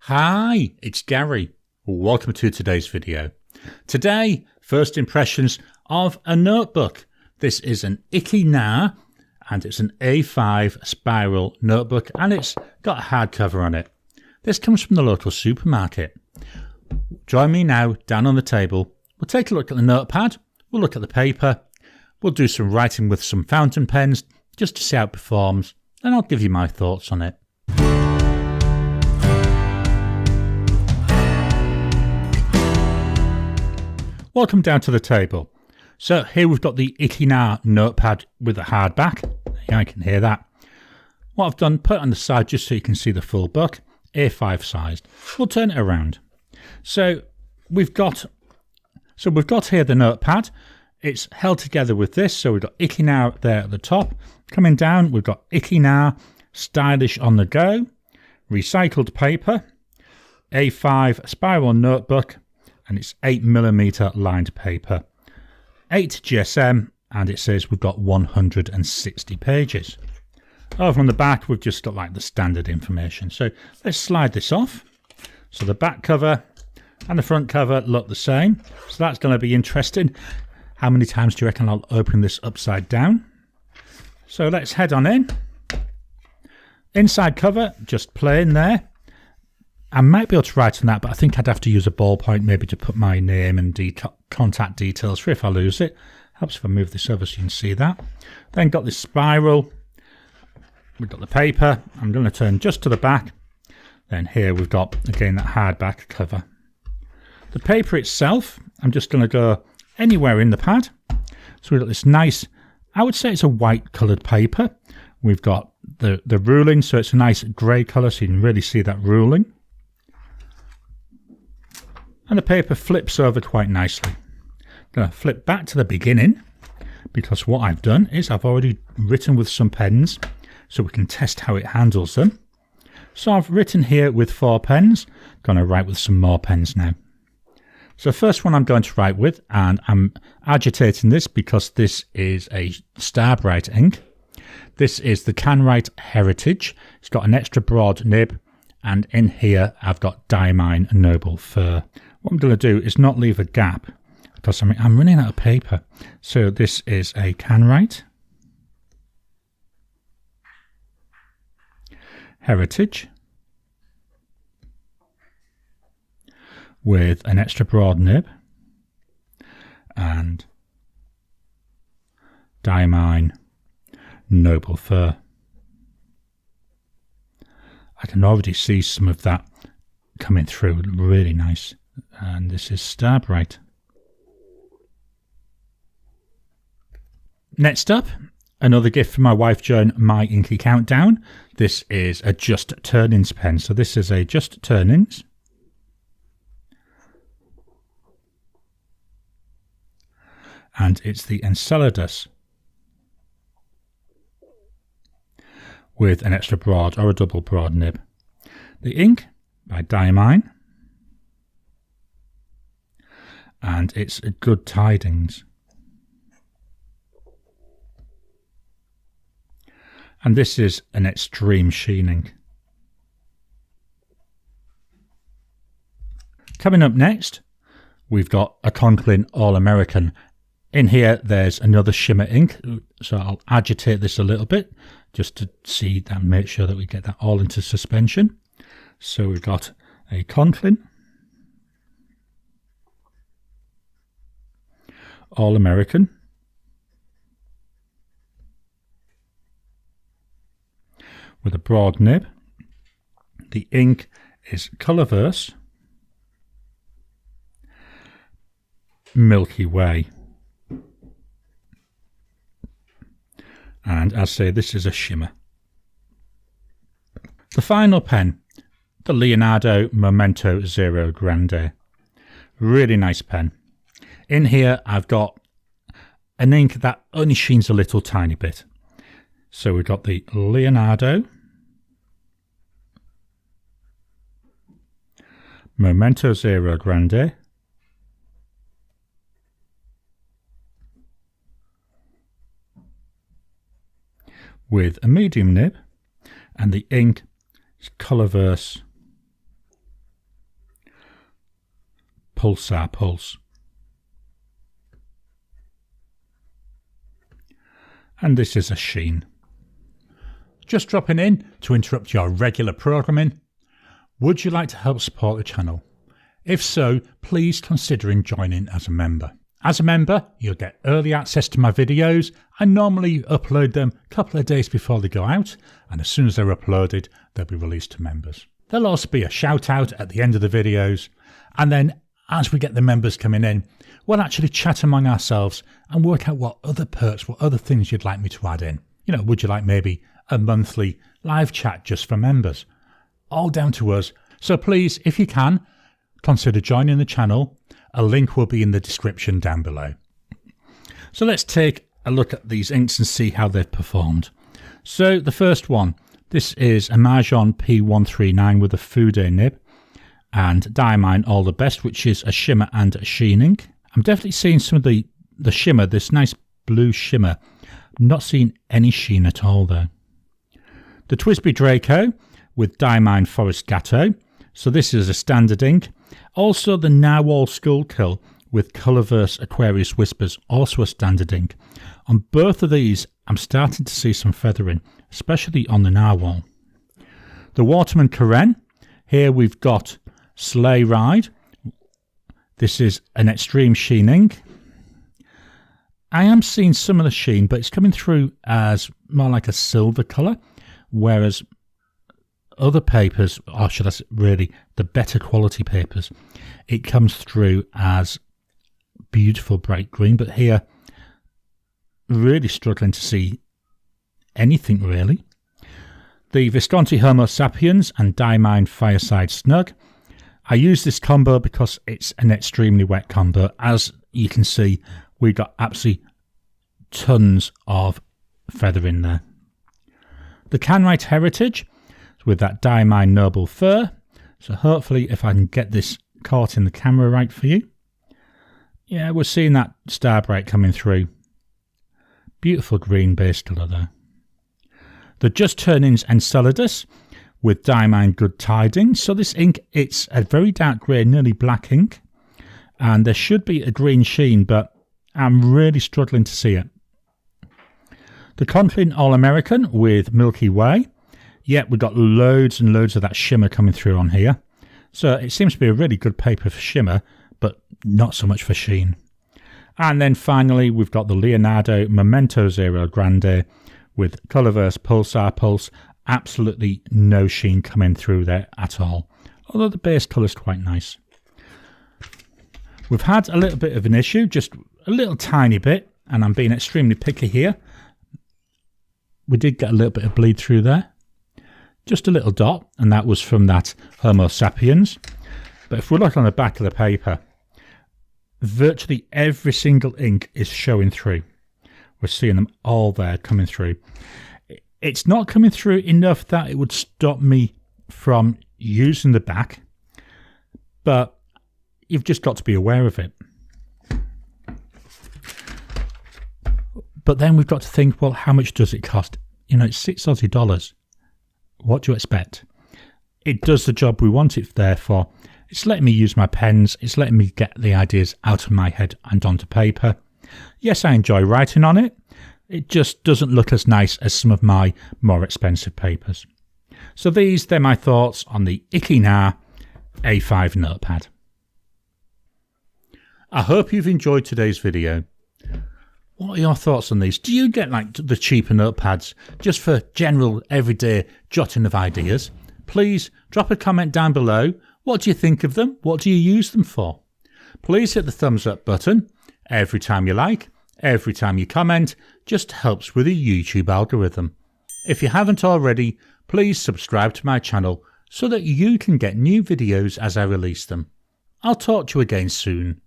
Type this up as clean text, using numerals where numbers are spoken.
Hi, it's Gary. Welcome to today's video. Today, first impressions of a notebook. This is an Iki-Na and it's an A5 spiral notebook and it's got a hardcover on it. This comes from the local supermarket. Join me now down on the table. We'll take a look at the notepad, we'll look at the paper, we'll do some writing with some fountain pens just to see how it performs, and I'll give you my thoughts on it. Welcome down to the table. So here we've got the Iki-Na notepad with a hardback. Yeah, I can hear that. What I've done, put it on the side just so you can see the full book, A5 sized. We'll turn it around. So we've got here the notepad. It's held together with this. So we've got Iki-Na there at the top. Coming down, we've got Iki-Na, stylish on the go, recycled paper, A5 spiral notebook, and it's 8mm lined paper, 8 GSM, and it says we've got 160 pages. Over on the back, we've just got like the standard information. So let's slide this off. So the back cover and the front cover look the same. So that's going to be interesting. How many times do you reckon I'll open this upside down? So let's head on in. Inside cover, just plain there. I might be able to write on that, but I think I'd have to use a ballpoint maybe to put my name and contact details for if I lose it. Helps if I move this over so you can see that. Then got this spiral. We've got the paper. I'm going to turn just to the back. Then here we've got, again, that hardback cover. The paper itself, I'm just going to go anywhere in the pad. So we've got this nice, I would say it's a white coloured paper. We've got the ruling, so it's a nice grey colour so you can really see that ruling. And the paper flips over quite nicely. I'm going to flip back to the beginning because what I've done is I've already written with some pens so we can test how it handles them. So I've written here with 4 pens. I'm going to write with some more pens now. So first one I'm going to write with, and I'm agitating this because this is a Starbright ink. This is the Canwrite Heritage. It's got an extra broad nib, and in here I've got Diamine Noble Fir. What I'm going to do is not leave a gap because I'm running out of paper. So this is a Canwrite Heritage with an extra broad nib and Diamine Noble Fir. I can already see some of that coming through, really nice. And this is Starbright. Next up, another gift from my wife Joan, My Inky Countdown. This is a Just Turn-ins pen. So this is a Just Turn-ins. And it's the Enceladus with an extra broad or a double broad nib. The ink by Diamine. And it's a Good Tidings. And this is an Extreme Sheening. Coming up next, we've got a Conklin All-American. In here, there's another shimmer ink, so I'll agitate this a little bit just to see that and make sure that we get that all into suspension. So we've got a Conklin All-American with a broad nib. The ink is Colourverse Milky Way. And as I say, this is a shimmer. The final pen, the Leonardo Momento Zero Grande. Really nice pen. In here, I've got an ink that only sheens a little tiny bit. So we've got the Leonardo Momento Zero Grande. With a medium nib, and the ink is Colourverse Pulsar Pulse. And this is a sheen. Just dropping in to interrupt your regular programming. Would you like to help support the channel? If so, please consider joining as a member. As a member, you'll get early access to my videos. I normally upload them a couple of days before they go out, and as soon as they're uploaded, they'll be released to members. There'll also be a shout out at the end of the videos, and then as we get the members coming in, we'll actually chat among ourselves and work out what other perks, what other things you'd like me to add in. You know, would you like maybe a monthly live chat just for members? All down to us. So please, if you can, consider joining the channel. A link will be in the description down below. So let's take a look at these inks and see how they've performed. So the first one, this is a Mahjong P139 with a Fude nib and Diamine All the Best, which is a shimmer and a sheen ink. I'm definitely seeing some of the shimmer, this nice blue shimmer. I'm not seeing any sheen at all though. The Twisby Draco with Diamine Forest Gatto. So this is a standard ink. Also the Narwhal Skullkill with Colourverse Aquarius Whispers, also a standard ink. On both of these, I'm starting to see some feathering, especially on the Narwhal. The Waterman Karen, here we've got Sleigh Ride. This is an extreme sheen ink. I am seeing some of the sheen, but it's coming through as more like a silver colour, whereas other papers, or should I say really the better quality papers, it comes through as beautiful bright green, but here really struggling to see anything really. The Visconti Homo Sapiens and Diamine Fireside Snug. I use this combo because it's an extremely wet combo. As you can see, we got absolutely tons of feather in there. The Canwright Heritage with that Diamine Noble Fur. So hopefully if I can get this caught in the camera right for you. Yeah, we're seeing that Starbright coming through. Beautiful green base colour there. The Just Turnings Enceladus with Diamine Good Tidings. So this ink, it's a very dark grey, nearly black ink. And there should be a green sheen, but I'm really struggling to see it. The Conklin All-American with Milky Way. Yeah, we've got loads and loads of that shimmer coming through on here. So it seems to be a really good paper for shimmer, but not so much for sheen. And then finally, we've got the Leonardo Memento Zero Grande with Colourverse Pulsar Pulse. Absolutely no sheen coming through there at all. Although the base colour is quite nice. We've had a little bit of an issue, just a little tiny bit, and I'm being extremely picky here. We did get a little bit of bleed through there. Just a little dot, and that was from that Homo Sapiens. But if we look on the back of the paper, virtually every single ink is showing through. We're seeing them all there coming through. It's not coming through enough that it would stop me from using the back, but you've just got to be aware of it. But then we've got to think, well, how much does it cost? You know, it's $6 Aussie. What do you expect? It does the job we want it there for. It's letting me use my pens. It's letting me get the ideas out of my head and onto paper. Yes, I enjoy writing on it. It just doesn't look as nice as some of my more expensive papers. So they're my thoughts on the Iki-Na A5 Notepad. I hope you've enjoyed today's video. What are your thoughts on these? Do you get like the cheaper notepads just for general everyday jotting of ideas? Please drop a comment down below. What do you think of them? What do you use them for? Please hit the thumbs up button. Every time you like, every time you comment, just helps with the YouTube algorithm. If you haven't already, please subscribe to my channel so that you can get new videos as I release them. I'll talk to you again soon.